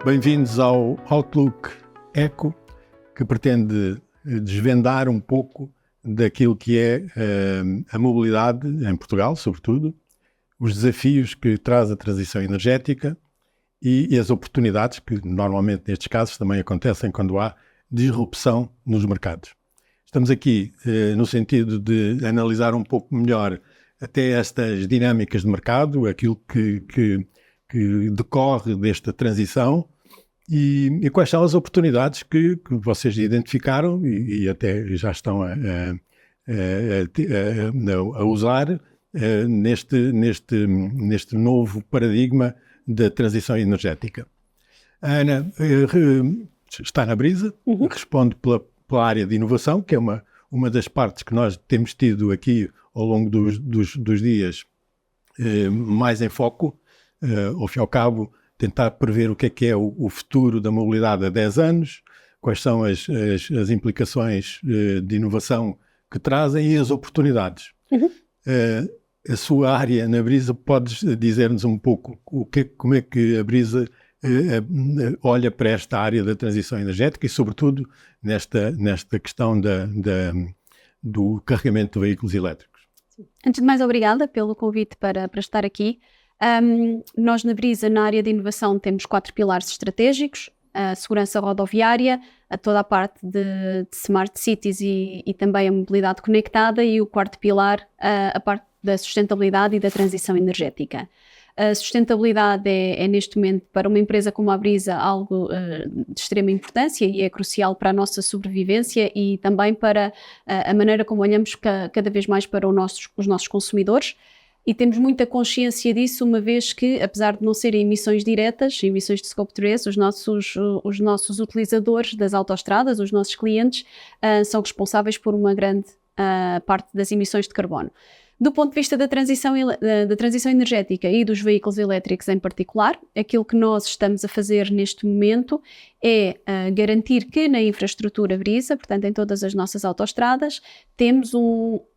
Bem-vindos ao Outlook Eco, que pretende desvendar um pouco daquilo que é a mobilidade em Portugal, sobretudo, os desafios que traz a transição energética e as oportunidades que normalmente nestes casos também acontecem quando há disrupção nos mercados. Estamos aqui no sentido de analisar um pouco melhor até estas dinâmicas de mercado, aquilo que decorre desta transição e quais são as oportunidades que vocês identificaram e até já estão a usar neste novo paradigma da transição energética. A Ana está na Brisa, responde pela área de inovação, que é uma das partes que nós temos tido aqui ao longo dos dias mais em foco. Ao fim e ao cabo, tentar prever o que é o futuro da mobilidade há 10 anos, quais são as implicações de inovação que trazem e as oportunidades. A sua área na Brisa, podes dizer-nos um pouco como é que a Brisa olha para esta área da transição energética e, sobretudo, nesta questão do carregamento de veículos elétricos? Antes de mais, obrigada pelo convite para estar aqui. Nós na Brisa, na área de inovação, temos 4 pilares estratégicos: a segurança rodoviária, toda a parte de smart cities e também a mobilidade conectada, e o quarto pilar, a parte da sustentabilidade e da transição energética. A sustentabilidade é neste momento, para uma empresa como a Brisa, algo de extrema importância e é crucial para a nossa sobrevivência e também para a maneira como olhamos cada vez mais para os nossos consumidores. E temos muita consciência disso, uma vez que, apesar de não serem emissões diretas, emissões de Scope 3, os nossos utilizadores das autoestradas, os nossos clientes, são responsáveis por uma grande parte das emissões de carbono. Do ponto de vista da transição energética e dos veículos elétricos em particular, aquilo que nós estamos a fazer neste momento é garantir que na infraestrutura Brisa, portanto em todas as nossas autoestradas, temos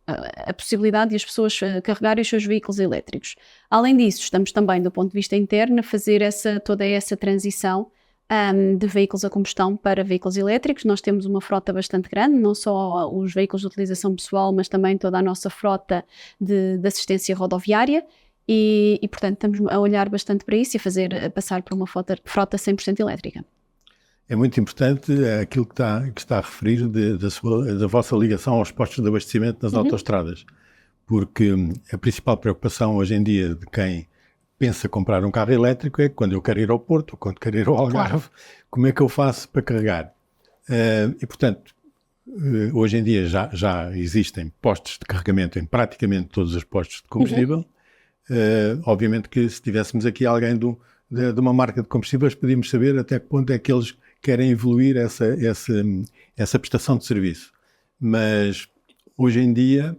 a possibilidade de as pessoas carregarem os seus veículos elétricos. Além disso, estamos também, do ponto de vista interno, a fazer toda essa transição de veículos a combustão para veículos elétricos. Nós temos uma frota bastante grande, não só os veículos de utilização pessoal, mas também toda a nossa frota de assistência rodoviária e portanto, estamos a olhar bastante para isso e a passar por uma frota 100% elétrica. É muito importante aquilo que está a referir da vossa ligação aos postos de abastecimento nas autoestradas, porque a principal preocupação hoje em dia de quem pensa comprar um carro elétrico é quando eu quero ir ao Porto ou quando quero ir ao Algarve, como é que eu faço para carregar? E, portanto, hoje em dia já existem postos de carregamento em praticamente todos os postos de combustível. Obviamente que se tivéssemos aqui alguém de uma marca de combustíveis, podíamos saber até que ponto é que eles querem evoluir essa prestação de serviço. Mas, hoje em dia,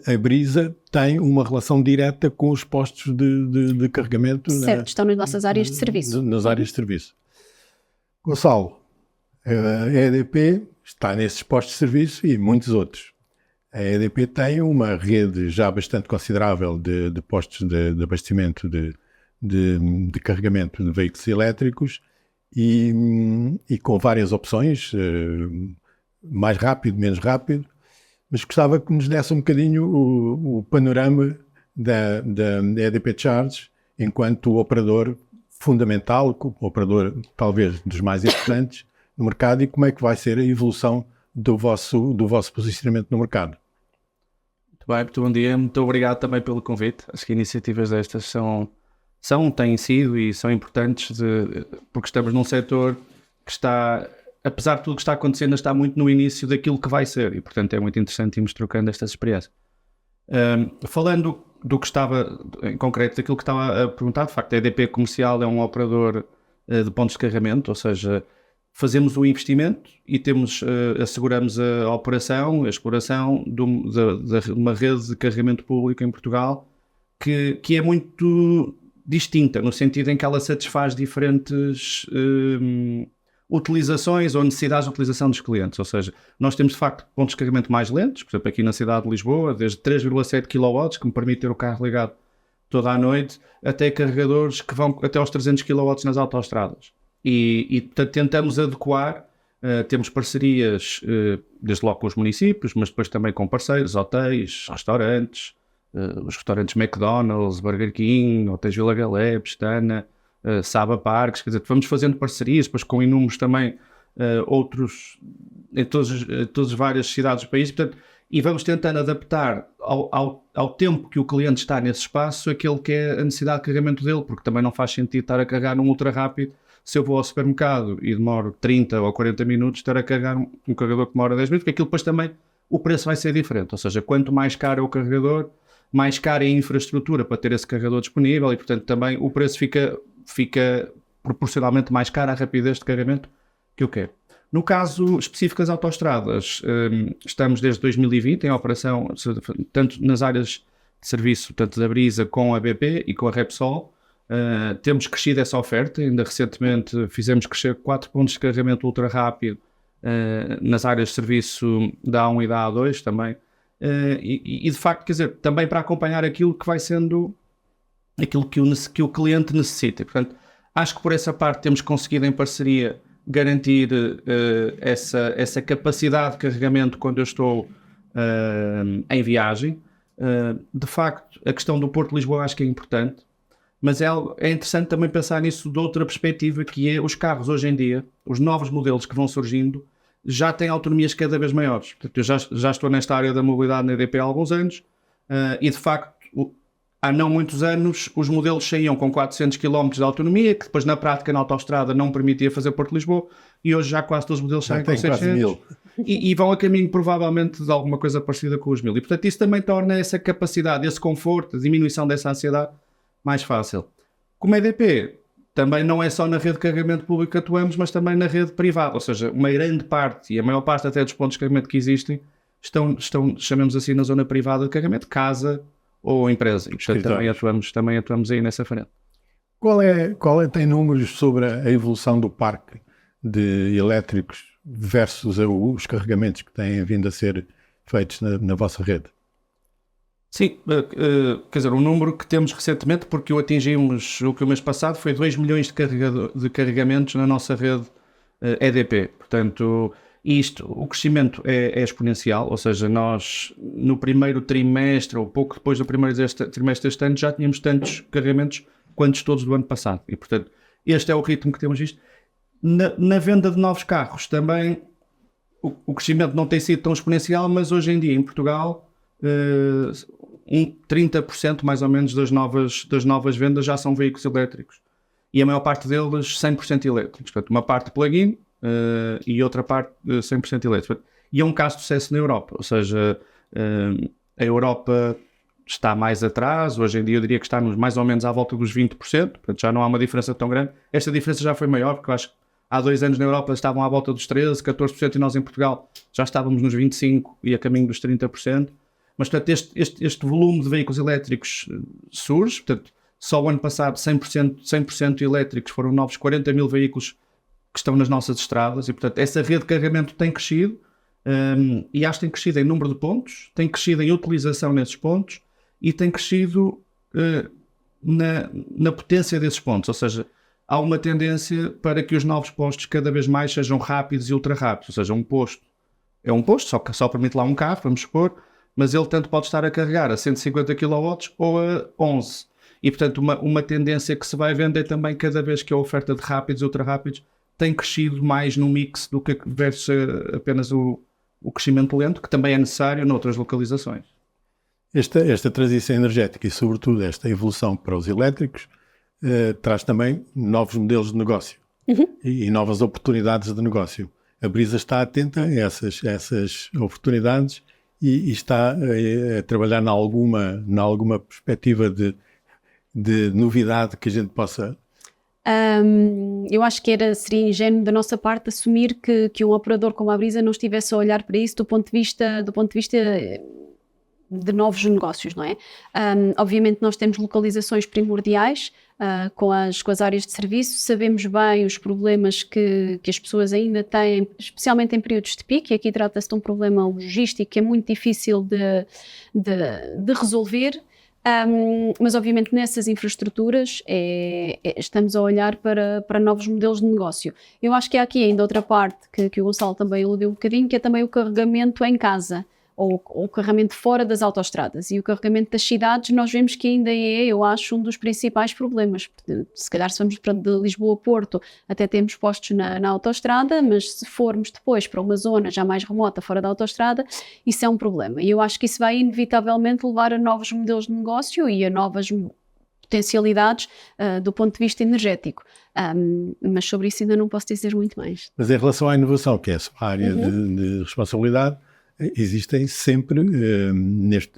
a Brisa tem uma relação direta com os postos de carregamento. Certo, estão nas nossas áreas de serviço. Nas áreas de serviço. Gonçalo, a EDP está nesses postos de serviço e muitos outros. A EDP tem uma rede já bastante considerável de postos de abastecimento de carregamento de veículos elétricos e com várias opções, mais rápido, menos rápido. Mas gostava que nos desse um bocadinho o panorama da EDP Charge enquanto operador fundamental, o operador talvez dos mais importantes no mercado, e como é que vai ser a evolução do vosso posicionamento no mercado. Muito bem, muito bom dia, muito obrigado também pelo convite. Acho que iniciativas destas têm sido e são importantes porque estamos num setor que está, apesar de tudo que está acontecendo, está muito no início daquilo que vai ser e, portanto, é muito interessante irmos trocando estas experiências. Falando do que estava, em concreto, daquilo que estava a perguntar, de facto, a EDP Comercial é um operador de pontos de carregamento, ou seja, fazemos o investimento e asseguramos a operação, a exploração de uma rede de carregamento público em Portugal que é muito distinta, no sentido em que ela satisfaz diferentes utilizações ou necessidades de utilização dos clientes. Ou seja, nós temos de facto pontos de carregamento mais lentos, por exemplo aqui na cidade de Lisboa, desde 3,7 kW, que me permite ter o carro ligado toda a noite, até carregadores que vão até aos 300 kW nas autoestradas. portanto, tentamos adequar, temos parcerias, desde logo com os municípios, mas depois também com parceiros, hotéis, restaurantes, os restaurantes McDonald's, Burger King, Hotéis Vila Galé, Pestana, Saba Parques, quer dizer, vamos fazendo parcerias, depois com inúmeros também outros, em todas as várias cidades do país, portanto, e vamos tentando adaptar ao tempo que o cliente está nesse espaço aquele que é a necessidade de carregamento dele, porque também não faz sentido estar a carregar num ultra rápido. Se eu vou ao supermercado e demoro 30 ou 40 minutos, estar a carregar um carregador que demora 10 minutos, porque aquilo depois também o preço vai ser diferente. Ou seja, quanto mais caro é o carregador, mais cara é a infraestrutura para ter esse carregador disponível e, portanto, também o preço fica proporcionalmente mais caro à rapidez de carregamento que eu quero. No caso específico das autoestradas, estamos desde 2020 em operação, tanto nas áreas de serviço, tanto da Brisa com a BP e com a Repsol. Temos crescido essa oferta, ainda recentemente fizemos crescer 4 pontos de carregamento ultra rápido nas áreas de serviço da A1 e da A2 também. E de facto, quer dizer, também para acompanhar aquilo que vai sendo aquilo que o cliente necessita. Portanto, acho que por essa parte temos conseguido em parceria garantir essa capacidade de carregamento quando eu estou em viagem. De facto, a questão do Porto de Lisboa acho que é importante, mas é interessante também pensar nisso de outra perspectiva, que é os carros hoje em dia, os novos modelos que vão surgindo, já têm autonomias cada vez maiores. Portanto, eu já estou nesta área da mobilidade na EDP há alguns anos e de facto há não muitos anos os modelos saíam com 400 km de autonomia, que depois na prática na autoestrada não permitia fazer Porto de Lisboa, e hoje já quase todos os modelos saem com 600 e vão a caminho provavelmente de alguma coisa parecida com os 1000. E portanto isso também torna essa capacidade, esse conforto, a diminuição dessa ansiedade mais fácil. Como EDP, também não é só na rede de carregamento público que atuamos, mas também na rede privada, ou seja, uma grande parte, e a maior parte até dos pontos de carregamento que existem, estão chamemos assim, na zona privada de carregamento, casa ou empresa. E portanto também atuamos aí nessa frente. Tem números sobre a evolução do parque de elétricos versus os carregamentos que têm vindo a ser feitos na vossa rede? Sim, quer dizer, um número que temos recentemente, porque o atingimos o mês passado, foi 2 milhões de carregamentos na nossa rede EDP. Portanto, o crescimento é exponencial, ou seja, nós no primeiro trimestre, ou pouco depois do primeiro trimestre deste ano, já tínhamos tantos carregamentos quantos todos do ano passado. E, portanto, este é o ritmo que temos visto. Na venda de novos carros também, o crescimento não tem sido tão exponencial, mas hoje em dia em Portugal 30% mais ou menos das novas vendas já são veículos elétricos e a maior parte deles 100% elétricos, portanto uma parte plug-in e outra parte 100% elétrico, e é um caso de sucesso na Europa, ou seja, a Europa está mais atrás, hoje em dia eu diria que está mais ou menos à volta dos 20%, portanto já não há uma diferença tão grande. Esta diferença já foi maior, porque eu acho que há 2 anos na Europa estavam à volta dos 13%, 14% e nós em Portugal já estávamos nos 25% e a caminho dos 30%. Mas, portanto, este volume de veículos elétricos surge. Portanto, só o ano passado 100% elétricos foram novos 40 mil veículos que estão nas nossas estradas. E, portanto, essa rede de carregamento tem crescido e acho que tem crescido em número de pontos, tem crescido em utilização nesses pontos e tem crescido na potência desses pontos. Ou seja, há uma tendência para que os novos postos cada vez mais sejam rápidos e ultra rápidos. Ou seja, um posto é um posto, só permite lá um carro, vamos supor, mas ele tanto pode estar a carregar a 150 kW ou a 11. E, portanto, uma tendência que se vai vendo é também cada vez que a oferta de rápidos e ultra rápidos tem crescido mais no mix do que versus apenas o crescimento lento, que também é necessário noutras localizações. Esta transição energética e, sobretudo, esta evolução para os elétricos traz também novos modelos de negócio e novas oportunidades de negócio. A Brisa está atenta a essas oportunidades e está a trabalhar em alguma perspectiva de novidade que a gente possa... Eu acho que seria ingênuo da nossa parte assumir que um operador como a Brisa não estivesse a olhar para isso do ponto de vista de novos negócios, não é? Obviamente nós temos localizações primordiais com as áreas de serviço, sabemos bem os problemas que as pessoas ainda têm, especialmente em períodos de pico, e aqui trata-se de um problema logístico que é muito difícil de resolver. Mas obviamente nessas infraestruturas estamos a olhar para novos modelos de negócio. Eu acho que há aqui ainda outra parte que o Gonçalo também aludiu um bocadinho, que é também o carregamento em casa, ou o carregamento fora das autoestradas. E o carregamento das cidades, nós vemos que ainda eu acho, um dos principais problemas. Se calhar se vamos de Lisboa a Porto, até temos postos na autoestrada, mas se formos depois para uma zona já mais remota, fora da autoestrada, isso é um problema. E eu acho que isso vai inevitavelmente levar a novos modelos de negócio e a novas potencialidades do ponto de vista energético. Mas sobre isso ainda não posso dizer muito mais. Mas em relação à inovação, que é a área de responsabilidade, existem sempre,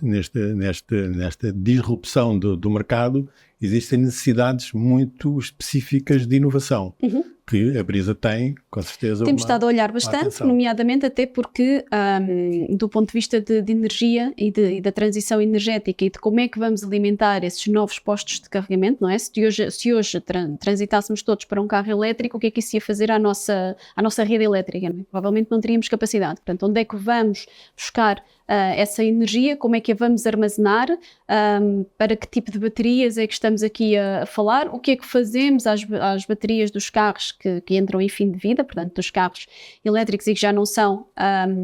nesta disrupção do mercado, existem necessidades muito específicas de inovação, que a Brisa tem, com certeza. Temos estado a olhar bastante, nomeadamente até porque, do ponto de vista de energia e da transição energética e de como é que vamos alimentar esses novos postos de carregamento, não é? Se hoje transitássemos todos para um carro elétrico, o que é que isso ia fazer à nossa rede elétrica? Não é? Provavelmente não teríamos capacidade. Portanto, onde é que vamos buscar essa energia, como é que a vamos armazenar, para que tipo de baterias é que estamos aqui a falar, o que é que fazemos às baterias dos carros que entram em fim de vida, portanto dos carros elétricos e que já não são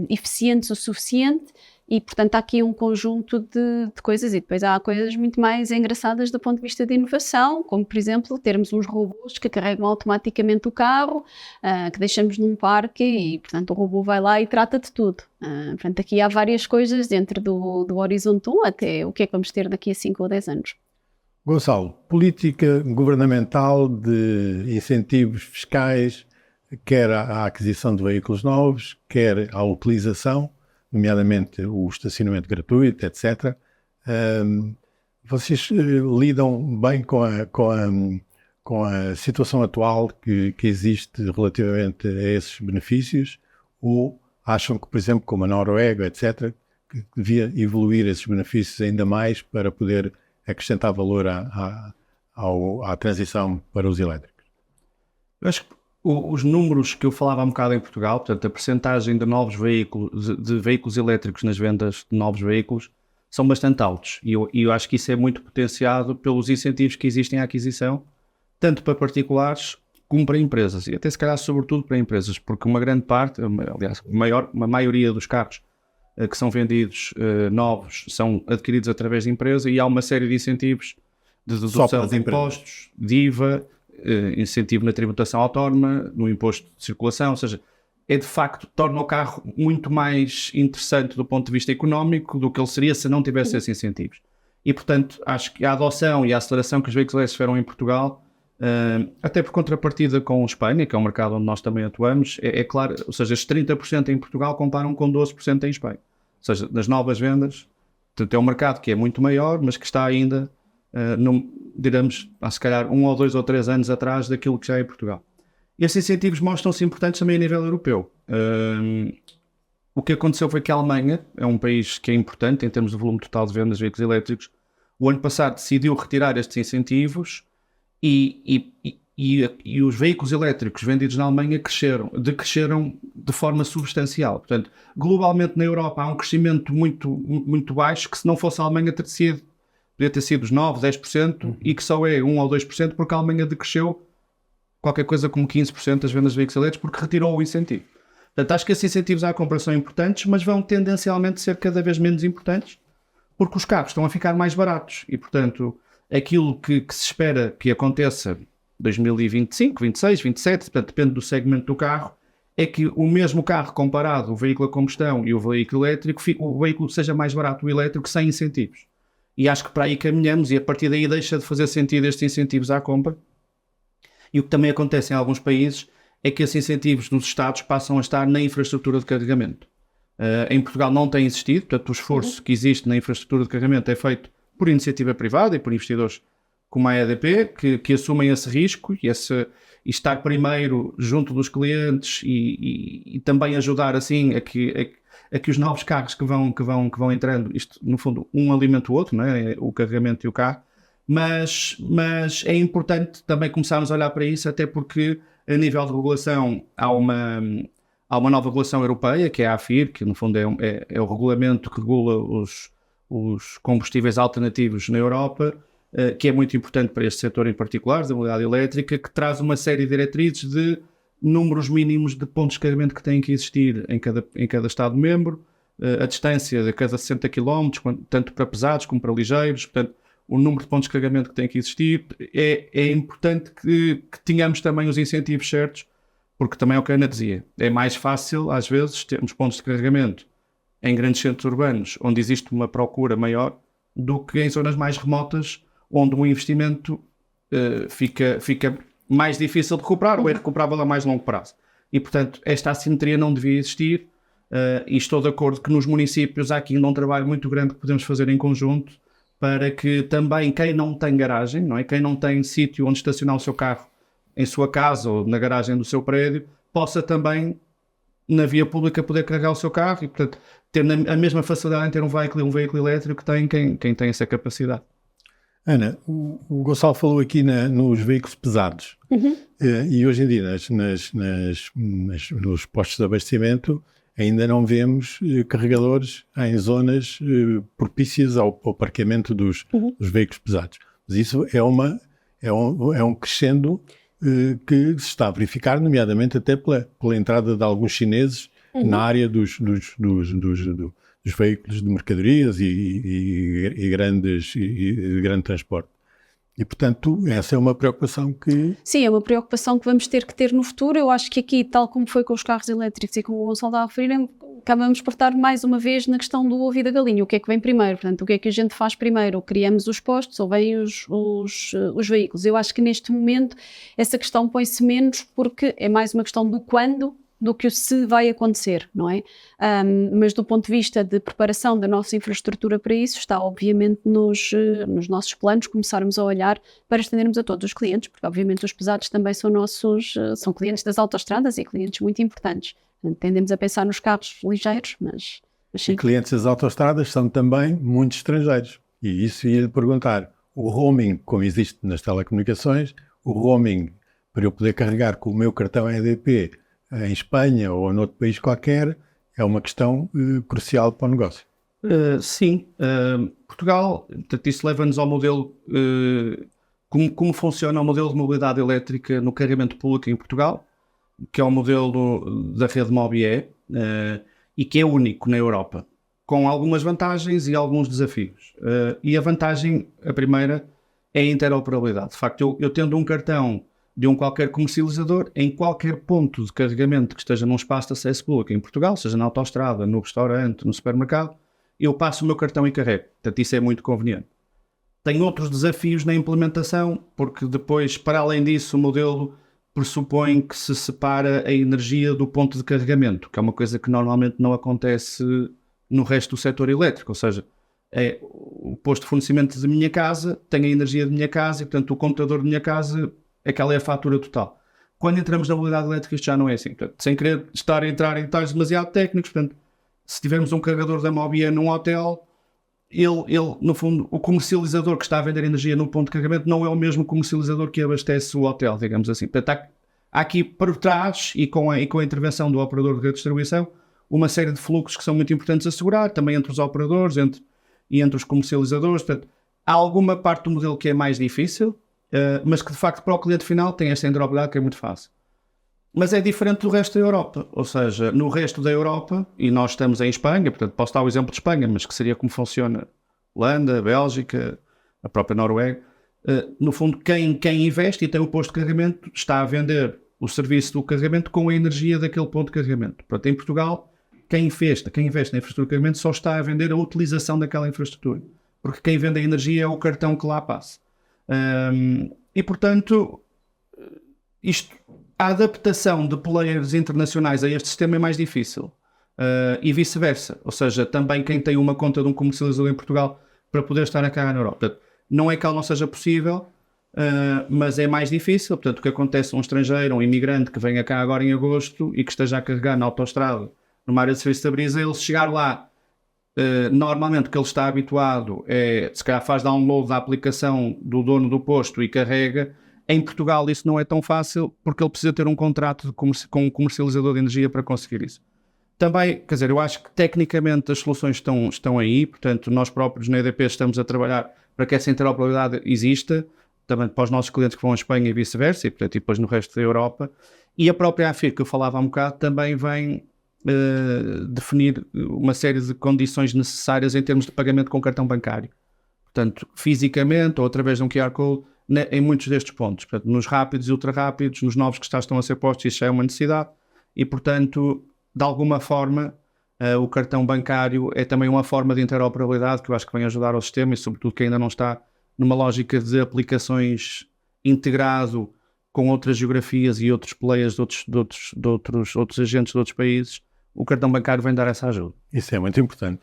eficientes o suficiente, e portanto há aqui um conjunto de coisas, e depois há coisas muito mais engraçadas do ponto de vista de inovação, como por exemplo termos uns robôs que carregam automaticamente o carro, que deixamos num parque e portanto o robô vai lá e trata de tudo. Portanto aqui há várias coisas dentro do Horizonte 1 até o que é que vamos ter daqui a 5 ou 10 anos. Gonçalo, política governamental de incentivos fiscais, quer à aquisição de veículos novos, quer à utilização, nomeadamente o estacionamento gratuito, etc. Vocês lidam bem com a situação atual que existe relativamente a esses benefícios, ou acham que, por exemplo, como a Noruega, etc., que devia evoluir esses benefícios ainda mais para poder acrescentar valor à transição para os elétricos? Eu acho que os números que eu falava há um bocado em Portugal, portanto a percentagem de novos veículos, de veículos elétricos nas vendas de novos veículos, são bastante altos. E eu acho que isso é muito potenciado pelos incentivos que existem à aquisição, tanto para particulares como para empresas. E até se calhar sobretudo para empresas, porque uma grande parte, aliás, uma maioria dos carros que são vendidos novos são adquiridos através de empresa, e há uma série de incentivos de dedução de impostos, de IVA, incentivo na tributação autónoma, no imposto de circulação, ou seja, de facto torna o carro muito mais interessante do ponto de vista económico do que ele seria se não tivesse esses incentivos. E portanto acho que a adoção e a aceleração que os veículos elétricos tiveram em Portugal, até por contrapartida com a Espanha, que é um mercado onde nós também atuamos, é claro, ou seja, estes 30% em Portugal comparam com 12% em Espanha. Ou seja, nas novas vendas, portanto, é um mercado que é muito maior, mas que está ainda, diremos, se calhar 1 ou 2 ou 3 anos atrás daquilo que já é Portugal. Esses incentivos mostram-se importantes também a nível europeu. O que aconteceu foi que a Alemanha é um país que é importante em termos de volume total de vendas de veículos elétricos. O ano passado decidiu retirar estes incentivos e os veículos elétricos vendidos na Alemanha cresceram de forma substancial. Portanto, globalmente na Europa há um crescimento muito, muito baixo, que se não fosse a Alemanha poderia ter sido os 9%, 10%, e que só é 1 ou 2% porque a Alemanha decresceu qualquer coisa como 15% das vendas de veículos elétricos porque retirou o incentivo. Portanto, acho que esses incentivos à compra são importantes, mas vão tendencialmente ser cada vez menos importantes porque os carros estão a ficar mais baratos e, portanto, aquilo que se espera que aconteça 2025, 26, 27, portanto, depende do segmento do carro, é que o mesmo carro comparado, o veículo a combustão e o veículo elétrico, o veículo seja mais barato, o elétrico, sem incentivos. E acho que para aí caminhamos, e a partir daí deixa de fazer sentido estes incentivos à compra. E o que também acontece em alguns países é que esses incentivos nos Estados passam a estar na infraestrutura de carregamento. Em Portugal não tem existido, portanto o esforço que existe na infraestrutura de carregamento é feito por iniciativa privada e por investidores como a EDP, que assumem esse risco e estar primeiro junto dos clientes e também ajudar assim a que os novos carros que vão entrando, isto no fundo um alimenta o outro, não é? O carregamento e o carro, mas é importante também começarmos a olhar para isso, até porque a nível de regulação há uma nova regulação europeia, que é a AFIR, que no fundo é o regulamento que regula os combustíveis alternativos na Europa, que é muito importante para este setor em particular, da mobilidade elétrica, que traz uma série de diretrizes de números mínimos de pontos de carregamento que têm que existir em cada Estado-membro, a distância de cada 60 km, tanto para pesados como para ligeiros, portanto, o número de pontos de carregamento que tem que existir. É importante que tenhamos também os incentivos certos, porque também é o que a Ana dizia, é mais fácil, às vezes, termos pontos de carregamento em grandes centros urbanos, onde existe uma procura maior, do que em zonas mais remotas, onde o investimento fica mais difícil de recuperar ou é recuperável a mais longo prazo. E, portanto, esta assimetria não devia existir, e estou de acordo que nos municípios há aqui ainda um trabalho muito grande que podemos fazer em conjunto para que também quem não tem garagem, não é? Quem não tem sítio onde estacionar o seu carro em sua casa ou na garagem do seu prédio, possa também, na via pública, poder carregar o seu carro e, portanto, ter a mesma facilidade em ter um veículo elétrico que tem quem tem essa capacidade. Ana, o Gonçalo falou aqui nos veículos pesados. E hoje em dia nos postos de abastecimento ainda não vemos carregadores em zonas propícias ao parqueamento dos veículos pesados. Mas isso é um crescendo que se está a verificar, nomeadamente até pela entrada de alguns chineses na área dos veículos de mercadorias e grande transporte. E, portanto, essa é uma preocupação que... Sim, é uma preocupação que vamos ter que ter no futuro. Eu acho que aqui, tal como foi com os carros elétricos e como o Gonçalo está a referir, acabamos por estar mais uma vez na questão do ovo e da galinha. O que é que vem primeiro? Portanto, o que é que a gente faz primeiro? Ou criamos os postos ou vêm os veículos? Eu acho que neste momento essa questão põe-se menos porque é mais uma questão do quando do que o se vai acontecer, não é? Mas do ponto de vista de preparação da nossa infraestrutura para isso, está obviamente nos nossos planos começarmos a olhar para estendermos a todos os clientes, porque obviamente os pesados também são clientes das autoestradas e clientes muito importantes. Tendemos a pensar nos carros ligeiros, mas sim. E clientes das autoestradas são também muitos estrangeiros. E isso ia-lhe perguntar, o roaming, como existe nas telecomunicações, o roaming para eu poder carregar com o meu cartão EDP em Espanha ou noutro país qualquer, é uma questão crucial para o negócio. Sim. Portugal, portanto, isso leva-nos ao modelo, como funciona o modelo de mobilidade elétrica no carregamento público em Portugal, que é o modelo da rede MOBIE, e que é único na Europa, com algumas vantagens e alguns desafios. E a vantagem, a primeira, é a interoperabilidade. De facto, eu tendo um cartão de um qualquer comercializador, em qualquer ponto de carregamento que esteja num espaço de acesso público em Portugal, seja na autoestrada, no restaurante, no supermercado, eu passo o meu cartão e carrego. Portanto, isso é muito conveniente. Tem outros desafios na implementação, porque depois, para além disso, o modelo pressupõe que se separa a energia do ponto de carregamento, que é uma coisa que normalmente não acontece no resto do setor elétrico, ou seja, o posto de fornecimento da minha casa tem a energia da minha casa e, portanto, o computador da minha casa, aquela é a fatura total. Quando entramos na mobilidade elétrica, isto já não é assim. Portanto, sem querer entrar em detalhes demasiado técnicos, portanto, se tivermos um carregador da MOBIE num hotel, ele, no fundo, o comercializador que está a vender energia no ponto de carregamento não é o mesmo comercializador que abastece o hotel, digamos assim. Portanto, há aqui por trás, e com a intervenção do operador de redistribuição, uma série de fluxos que são muito importantes a assegurar, também entre os operadores e entre os comercializadores. Portanto, há alguma parte do modelo que é mais difícil, mas que de facto para o cliente final tem esta interoperabilidade que é muito fácil. Mas é diferente do resto da Europa, ou seja, no resto da Europa, e nós estamos em Espanha, portanto posso dar o exemplo de Espanha, mas que seria como funciona Holanda, Bélgica, a própria Noruega, no fundo quem investe e tem o posto de carregamento está a vender o serviço do carregamento com a energia daquele ponto de carregamento. Portanto, em Portugal, quem investe na infraestrutura de carregamento só está a vender a utilização daquela infraestrutura, porque quem vende a energia é o cartão que lá passa. E portanto, a adaptação de players internacionais a este sistema é mais difícil, e vice-versa, ou seja, também quem tem uma conta de um comercializador em Portugal para poder estar a carregar na Europa. Portanto, não é que ela não seja possível, mas é mais difícil. Portanto, o que acontece a um estrangeiro, um imigrante que venha cá agora em agosto e que esteja a carregar na autoestrada numa área de serviço da Brisa, ele chegar lá, normalmente o que ele está habituado é, se calhar faz download da aplicação do dono do posto e carrega. Em Portugal isso não é tão fácil porque ele precisa ter um contrato com um comercializador de energia para conseguir isso. também, quer dizer, eu acho que tecnicamente as soluções estão aí, portanto, nós próprios na EDP estamos a trabalhar para que essa interoperabilidade exista, também para os nossos clientes que vão à Espanha e vice-versa, e, portanto, e depois no resto da Europa. E a própria AFIR, que eu falava há um bocado, também vem definir uma série de condições necessárias em termos de pagamento com cartão bancário. Portanto, fisicamente ou através de um QR Code, em muitos destes pontos. Portanto, nos rápidos e ultra rápidos, nos novos que estão a ser postos, isso já é uma necessidade. E, portanto, de alguma forma, o cartão bancário é também uma forma de interoperabilidade que eu acho que vem ajudar ao sistema e, sobretudo, que ainda não está numa lógica de aplicações integrado com outras geografias e outros players de outros agentes de outros países. O cartão bancário vem dar essa ajuda. Isso é muito importante.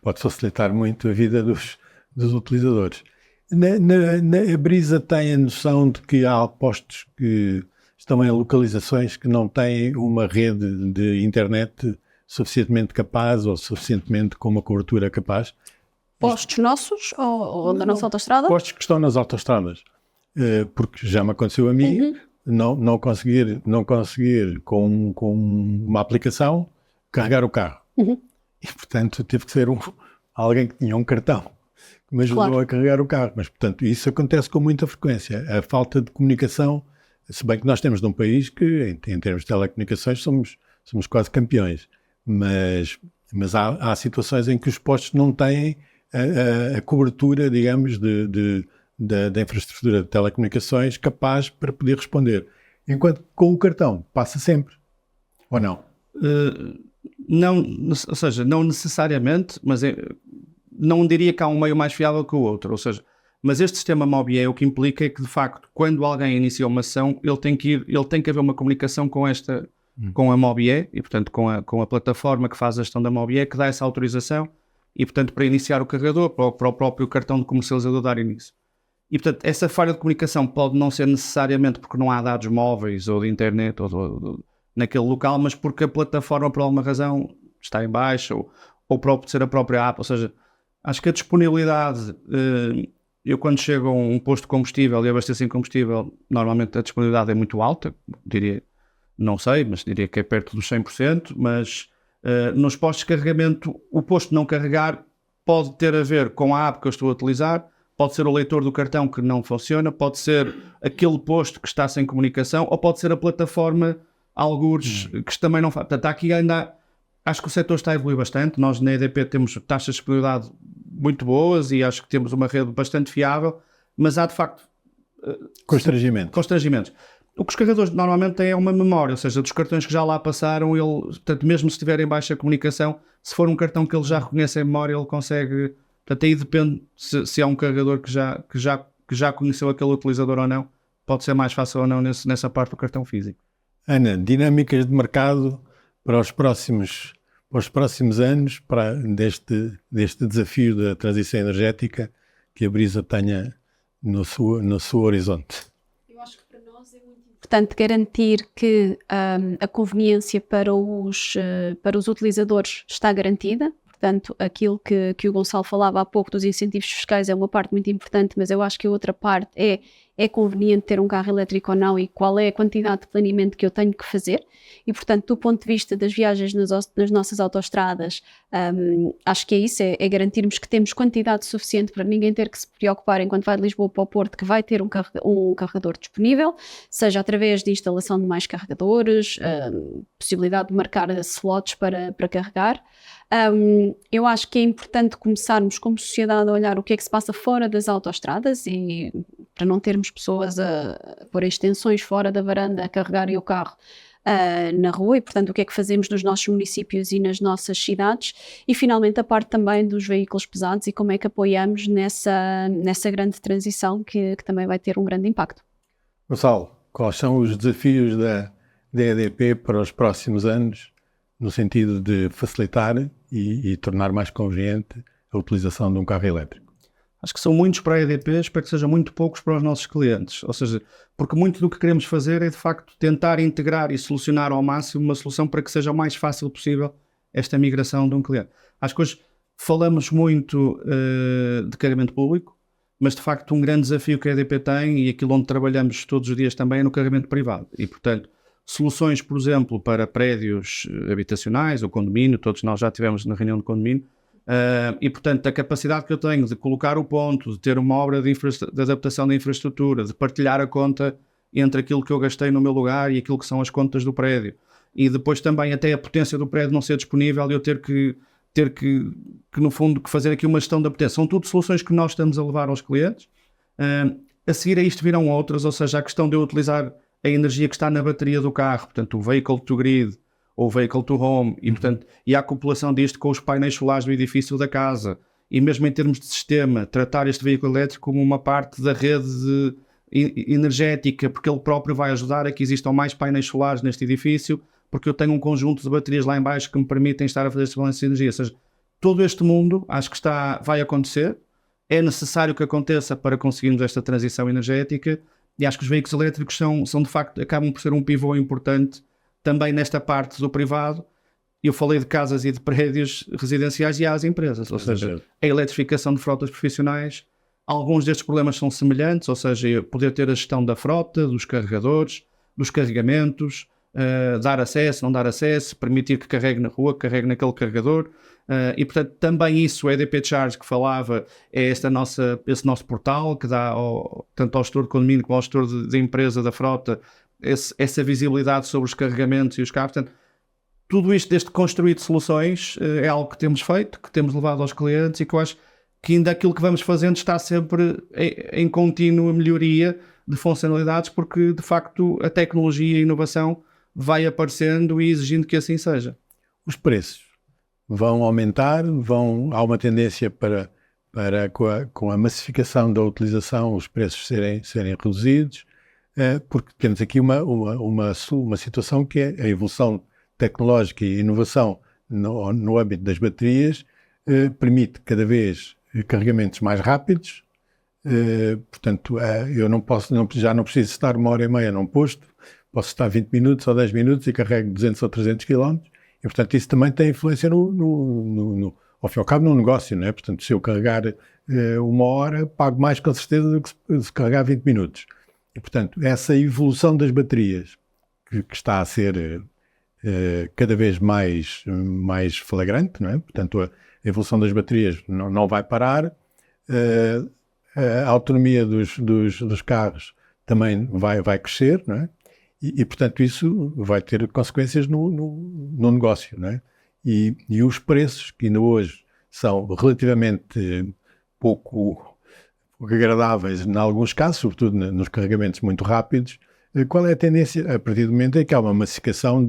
Pode facilitar muito a vida dos utilizadores. A Brisa tem a noção de que há postos que estão em localizações que não têm uma rede de internet suficientemente capaz ou suficientemente com uma cobertura capaz. Postos nossos ou da nossa autoestrada? Postos que estão nas autoestradas. Porque já me aconteceu a mim não conseguir com uma aplicação carregar o carro. E, portanto, teve que ser alguém que tinha um cartão que me ajudou a carregar o carro. Mas, portanto, isso acontece com muita frequência. A falta de comunicação, se bem que nós temos num país que, em termos de telecomunicações, somos quase campeões. Mas há situações em que os postos não têm a cobertura, digamos, da infraestrutura de telecomunicações capaz para poder responder. Enquanto que com o cartão passa sempre. Ou não? Não, ou seja, não necessariamente, mas não diria que há um meio mais fiável que o outro. Ou seja, mas este sistema MOBIE o que implica é que, de facto, quando alguém inicia uma ação, ele tem que haver uma comunicação com a MOBIE e, portanto, com a plataforma que faz a gestão da MOBIE, que dá essa autorização e, portanto, para iniciar o carregador, para o próprio cartão de comercializador dar início. E, portanto, essa falha de comunicação pode não ser necessariamente porque não há dados móveis ou de internet ou naquele local, mas porque a plataforma, por alguma razão, está em baixo ou pode ser a própria app. Ou seja, acho que a disponibilidade... eu quando chego a um posto de combustível e abasteço em combustível, normalmente a disponibilidade é muito alta, diria, não sei, mas diria que é perto dos 100%, mas nos postos de carregamento, o posto não carregar pode ter a ver com a app que eu estou a utilizar, pode ser o leitor do cartão que não funciona, pode ser aquele posto que está sem comunicação, ou pode ser a plataforma algures que também não faz. Portanto, aqui ainda acho que o setor está a evoluir bastante. Nós na EDP temos taxas de disponibilidade muito boas e acho que temos uma rede bastante fiável, mas há de facto constrangimentos. O que os carregadores normalmente têm é uma memória, ou seja, dos cartões que já lá passaram, portanto, mesmo se tiverem baixa comunicação, se for um cartão que ele já reconhece em memória, ele consegue. Portanto, aí depende se é um carregador que já conheceu aquele utilizador ou não, pode ser mais fácil ou não nessa parte do cartão físico. Ana, dinâmicas de mercado para os próximos anos, deste desafio da transição energética que a Brisa tenha no seu horizonte? Eu acho que para nós é muito importante garantir que a conveniência para os utilizadores está garantida. Portanto, aquilo que o Gonçalo falava há pouco dos incentivos fiscais é uma parte muito importante, mas eu acho que a outra parte é conveniente ter um carro elétrico ou não e qual é a quantidade de planeamento que eu tenho que fazer. E, portanto, do ponto de vista das viagens nas nossas autoestradas, acho que é isso, é garantirmos que temos quantidade suficiente para ninguém ter que se preocupar enquanto vai de Lisboa para o Porto que vai ter um carregador disponível, seja através de instalação de mais carregadores, possibilidade de marcar slots para carregar. Eu acho que é importante começarmos como sociedade a olhar o que é que se passa fora das autoestradas e para não termos pessoas a pôr extensões fora da varanda a carregarem o carro na rua e, portanto, o que é que fazemos nos nossos municípios e nas nossas cidades e, finalmente, a parte também dos veículos pesados e como é que apoiamos nessa grande transição que também vai ter um grande impacto. Gonçalo, quais são os desafios da EDP para os próximos anos no sentido de facilitar e tornar mais conveniente a utilização de um carro elétrico? Acho que são muitos para a EDP, espero que sejam muito poucos para os nossos clientes. Ou seja, porque muito do que queremos fazer é, de facto, tentar integrar e solucionar ao máximo uma solução para que seja o mais fácil possível esta migração de um cliente. Acho que hoje falamos muito de carregamento público, mas, de facto, um grande desafio que a EDP tem e aquilo onde trabalhamos todos os dias também é no carregamento privado. E, portanto, soluções, por exemplo, para prédios habitacionais ou condomínio, todos nós já tivemos na reunião de condomínio, e portanto a capacidade que eu tenho de colocar o ponto, de ter uma obra de adaptação da infraestrutura, de partilhar a conta entre aquilo que eu gastei no meu lugar e aquilo que são as contas do prédio, e depois também até a potência do prédio não ser disponível e eu ter que no fundo que fazer aqui uma gestão da potência. São tudo soluções que nós estamos a levar aos clientes. A seguir a isto virão outras, ou seja, a questão de eu utilizar a energia que está na bateria do carro, portanto o vehicle to grid ou vehicle to home, e portanto e a acoplação disto com os painéis solares do edifício da casa, e mesmo em termos de sistema, tratar este veículo elétrico como uma parte da rede energética, porque ele próprio vai ajudar a que existam mais painéis solares neste edifício, porque eu tenho um conjunto de baterias lá em baixo que me permitem estar a fazer este balanço de energia. Ou seja, todo este mundo acho que vai acontecer, é necessário que aconteça para conseguirmos esta transição energética, e acho que os veículos elétricos são de facto, acabam por ser um pivô importante também nesta parte do privado. Eu falei de casas e de prédios residenciais e às empresas, ou seja, a eletrificação de frotas profissionais. Alguns destes problemas são semelhantes, ou seja, poder ter a gestão da frota, dos carregadores, dos carregamentos, dar acesso, não dar acesso, permitir que carregue na rua, que carregue naquele carregador, e portanto também isso, o EDP Charge que falava, é esse nosso portal que dá tanto ao gestor de condomínio como ao gestor de empresa da frota essa visibilidade sobre os carregamentos e os carros. Portanto, tudo isto deste construir de soluções é algo que temos feito, que temos levado aos clientes, e que eu acho que ainda aquilo que vamos fazendo está sempre em contínua melhoria de funcionalidades, porque de facto a tecnologia e a inovação vai aparecendo e exigindo que assim seja. Os preços vão aumentar, há uma tendência para com a massificação da utilização, os preços serem reduzidos, porque temos aqui uma situação que é a evolução tecnológica e inovação no âmbito das baterias, permite cada vez carregamentos mais rápidos, portanto eu já não preciso estar 1h30 num posto, posso estar 20 minutos ou 10 minutos e carrego 200 ou 300 km, e portanto isso também tem influência ao fim e ao cabo no negócio, não é? Portanto, se eu carregar 1 hora, pago mais com certeza do que se carregar 20 minutos. E portanto, essa evolução das baterias que está a ser cada vez mais flagrante, não é? Portanto, a evolução das baterias não vai parar, a autonomia dos carros também vai crescer, não é? E, portanto, isso vai ter consequências no negócio, não é? E os preços, que ainda hoje são relativamente pouco agradáveis em alguns casos, sobretudo nos carregamentos muito rápidos, qual é a tendência a partir do momento em que há uma massificação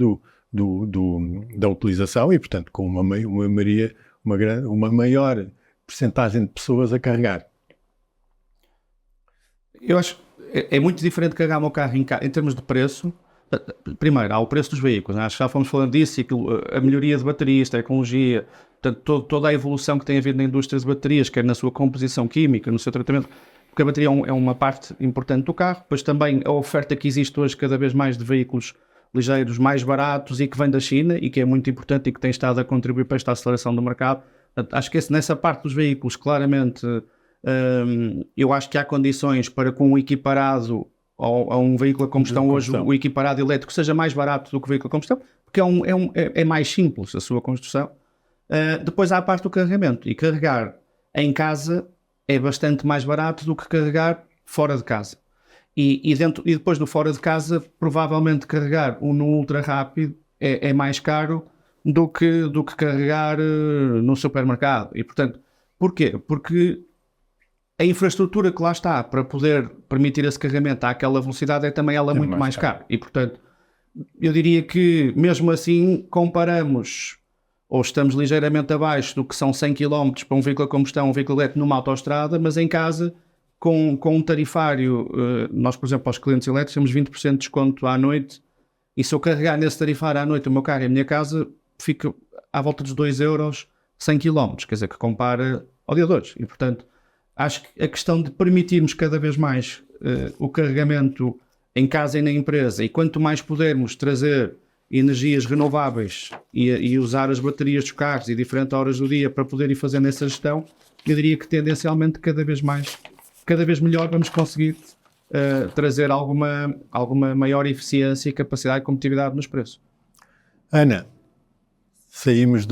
da utilização e, portanto, com uma maior percentagem de pessoas a carregar? Eu acho que é muito diferente carregar o meu carro em termos de preço. Primeiro, há o preço dos veículos, né? Acho que já fomos falando disso, e a melhoria de baterias, tecnologia, portanto, toda a evolução que tem havido na indústria de baterias, quer na sua composição química, no seu tratamento, porque a bateria é uma parte importante do carro. Depois também a oferta que existe hoje cada vez mais de veículos ligeiros mais baratos e que vem da China e que é muito importante e que tem estado a contribuir para esta aceleração do mercado. Portanto, acho que nessa parte dos veículos, claramente, eu acho que há condições para, com o equiparado a um veículo a combustão hoje, o equiparado elétrico seja mais barato do que o veículo a combustão, porque é mais simples a sua construção. Depois há a parte do carregamento, e carregar em casa é bastante mais barato do que carregar fora de casa. E depois do fora de casa, provavelmente carregar no ultra rápido é mais caro do que carregar no supermercado. E portanto, porquê? Porque a infraestrutura que lá está para poder permitir esse carregamento àquela velocidade é também ela muito mais cara. E portanto, eu diria que mesmo assim comparamos, ou estamos ligeiramente abaixo do que são 100 km para um veículo a combustão, um veículo elétrico numa autoestrada, mas em casa, com um tarifário, nós, por exemplo, aos clientes elétricos temos 20% de desconto à noite, e se eu carregar nesse tarifário à noite o meu carro e a minha casa, fica à volta dos 2 euros 100 km, quer dizer, que compara ao dia de hoje. E portanto, acho que a questão de permitirmos cada vez mais o carregamento em casa e na empresa, e quanto mais pudermos trazer energias renováveis e usar as baterias dos carros em diferentes horas do dia para poder ir fazendo essa gestão, eu diria que tendencialmente cada vez melhor vamos conseguir trazer alguma maior eficiência e capacidade e competitividade nos preços. Ana, saímos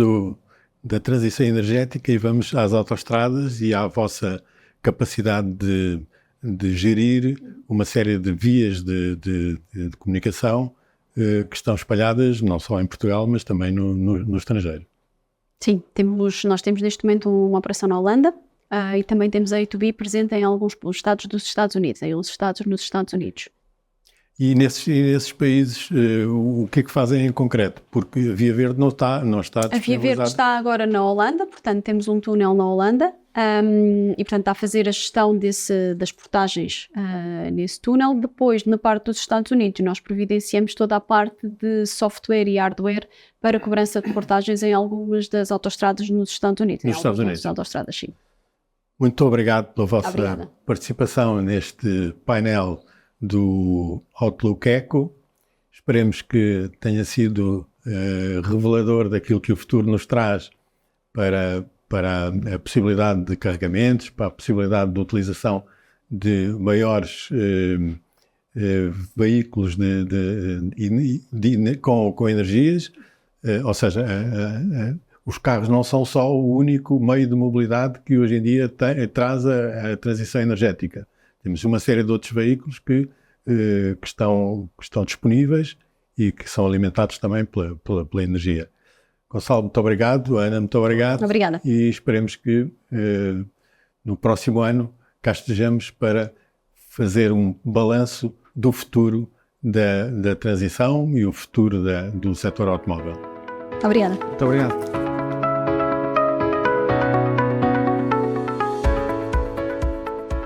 da transição energética e vamos às autoestradas e à vossa capacidade de gerir uma série de vias de comunicação que estão espalhadas não só em Portugal, mas também no estrangeiro. Sim, nós temos neste momento uma operação na Holanda e também temos a A2B presente em alguns estados dos Estados Unidos, em 11 estados nos Estados Unidos. E nesses países, o que é que fazem em concreto? Porque a Via Verde não está A Via Verde está agora na Holanda, portanto temos um túnel na Holanda e portanto está a fazer a gestão das portagens nesse túnel. Depois, na parte dos Estados Unidos, nós providenciamos toda a parte de software e hardware para cobrança de portagens em algumas das autoestradas nos Estados Unidos. Nos Estados Unidos. Autoestradas, sim. Muito obrigado pela vossa Obrigada. participação neste painel do Outlook Eco. Esperemos que tenha sido revelador daquilo que o futuro nos traz para a possibilidade de carregamentos, para a possibilidade de utilização de maiores veículos com energias, ou seja, os carros não são só o único meio de mobilidade que hoje em dia traz a transição energética. Temos uma série de outros veículos que estão disponíveis e que são alimentados também pela energia. Gonçalo, muito obrigado. Ana, muito obrigado. Obrigada. E esperemos que no próximo ano cá estejamos para fazer um balanço do futuro da transição e o futuro do setor automóvel. Obrigada. Muito obrigado.